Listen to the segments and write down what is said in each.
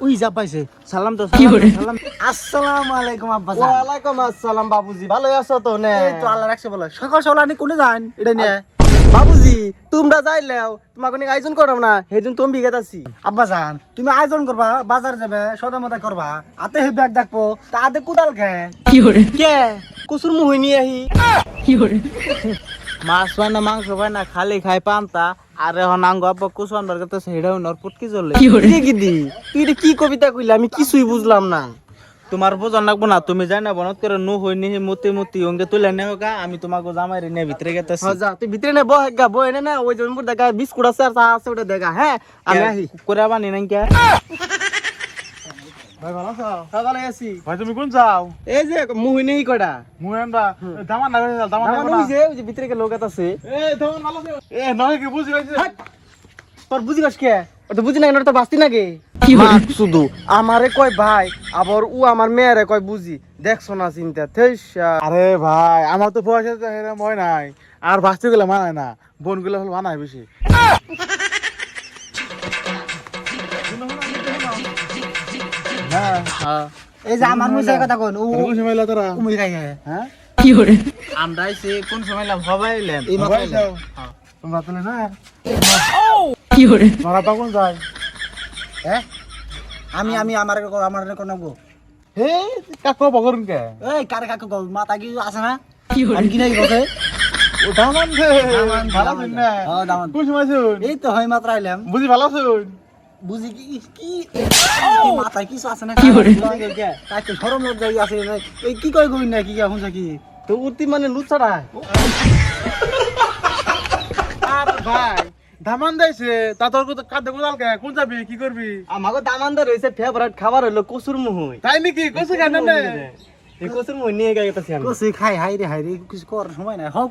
ওই যা পাইছে সালাম তো সালাম আসসালামু আলাইকুম আব্বা জান। ওয়ালাইকুম আসসালাম বাবুজি, ভালো আছো তো? নে এই তো আল্লাহ রাখছে বলে সকাল সকাল আপনি কোনে যান এটা নিয়ে? বাবুজি, তোমরা যাইলেও তোমাকে অনেক আয়োজন করো না, সেদিন তুমি বিগত আছি। আব্বা জান তুমি আয়োজন করবা, বাজার যাবে, সদা মদা করবা, হাতে হে ব্যাগ দেখবো, তা হাতে কোদাল খায় কে কুসুর মুহি নিয়ে আহি মাছ পায় না, মাংস পায় না, খালি খাই পান্তা। আর এখন আঙ্গ আব্বা কুসুন বার করতে সেটাও নরপুটকি চলে। কি দি তুই এটা কি কবিতা কইলে আমি কিছুই বুঝলাম না। তোমার বোঝান লাগবো না, তুমি যাই না বনত করে নু হই নি মতি মতি অঙ্গে তুলে নেও গা, আমি তোমাকে জামাই রে নিয়ে ভিতরে গেতেছি। যা তুই ভিতরে নে, বহ গা বহ এনে না, ওই জন্মপুর দেখা বিস্কুট আছে আর চা আছে, ওটা দেখা। হ্যাঁ আমি আহি। করে বানি নাই কে ভাই ভালো আছো? হ্যাঁ ভালো আছি। ভাই তুমি কোন যাও? এই যে মুহি নেই কটা মুহেন্দা দামান না দামান আমার না। ওই যে ভিতরে কে লোক আছে। এ দামান ভালো আছে। এ নয় কি বুঝি হইছে? তোর বুঝি গাছ কে? ও তো বুঝি না, ওটা তো বাস্তি নাকি শুধু আমারে কয় ভাই, আবার ও আমার মেয়েরে কয় বুঝি। দেখছো না চিন্তা থেসা। আরে ভাই আমার তো পয়সা তো এরকম হয় নাই, আর বাঁচতে গেলে মানায় না, বোন গুলো হল মানায় বেশি। হ্যাঁ এই যে আমার মুই কথা কোন ও কোন সময় এলা তোরা? মুই খাই হ্যাঁ আমরা আইছি কোন সময় হবাই এলেন। এই মাত্র ভাই যাও। হ্যাঁ। তোমরা তাহলে না মারা তখন যায়। হ্যাঁ আমি আমি আমার কোন গো হে কাকো বগরুন কে? এই কারে কাকু গো মাথা কি আছে না আমি কি নাই বসে ও দামান দে দামান, ভালো দামান আছেন দে। না? হ্যাঁ, দামান। কোন সময় শুন? এই তো হয় মাত্র আইলাম বুঝি ভালো আছেন? বুঝি কি কি এই মাথায় কিছু আছে না কি করে তাই তো শরম লজ্জা আছে না। এই কি কই কই না কি এখন কি তো উতি মানে লুচারা। আর ভাই দামান দেছে তা তোর কাঁদে কোদাল কে? কোন যাবি কি করবি? আমাকে দামানদার হইছে ফেভারিট খাবার হলো কচুর মুহুই। তাই নাকি? কইছে কেন না? এই কচুর মুহুই নিয়ে গেছি আমি। কসি খাই হাই রে কিছু করার সময় নাই হোক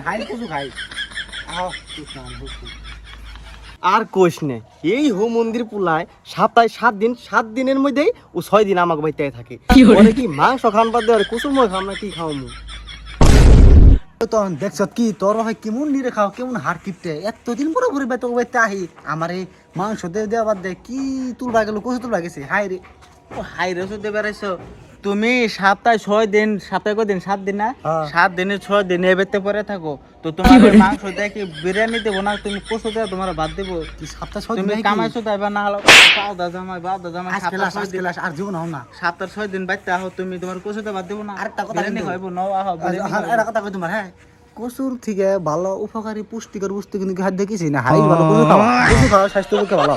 হাই কিছু খাই আর কোষ নে, এই হো মন্দির পুলায় সপ্তাহে 7 দিন, 7 দিনের মধ্যেই ও 6 দিন আমাকে বাইতে থাকে। বলে কি মাংস খান বাদ দিয়ে কচুর মুহুই খাম না, কি খাওয়ামু? তখন দেখছ কি তোর ভাই কেমন নিরে খাও, কেমন হার কিপটে এতদিন পরে ঘুরে বেতো বাইতে আহি আমার এই মাংস দেওয়া বাদ দে কি তুলবা গেল কচু তুলবা গেছে হাই রে ও হাই রেসো দে বেড়াইছো তুমি সপ্তাহে 6 দিন, সপ্তাহে কদিন 7 দিন না, হ্যাঁ। 7 দিনে 6 দিন এবেতে পরে থাকো। তো তোমার মাংস দেয় কি বিরিয়ানি দেবো না, তুমি কষু দেয় তোমার ভাত দেবো। কি সপ্তাহ ছয় তুমি দিন কামাইছো তাইবা না হলো বাউদা জামাই সপ্তাহে 6 দিন, আর জীবন হও না সপ্তাহে 6 দিন বাইতে আহো, তুমি তোমার কষুতে ভাত দেবো না। আরেকটা কথা বিরিয়ানি কিন্তু। খাইবো নাও আহো বিরিয়ানি খাইবো। এটা কথা কই তোমার হ্যাঁ কচুর থেকে ভালো উপকারী পুষ্টিকর বস্তু কিন্তু খাদ্য কিছুই না হাই ভালো কচু খাওয়া স্বাস্থ্যের পক্ষে ভালো